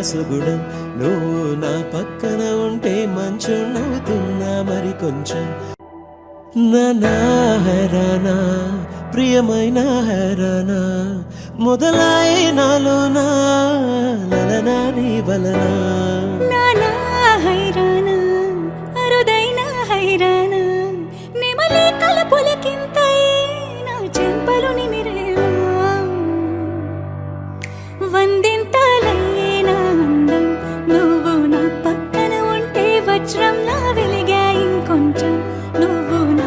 సుగుణం నువ్వు నా పక్కన ఉంటే మంచునవుతున్నా మరి కొంచెం నా హైరానా ప్రియమైన హైరానా మొదలాయే నాలోనా లలనా నీ వలనా హైరానా అరుదైన హైరానా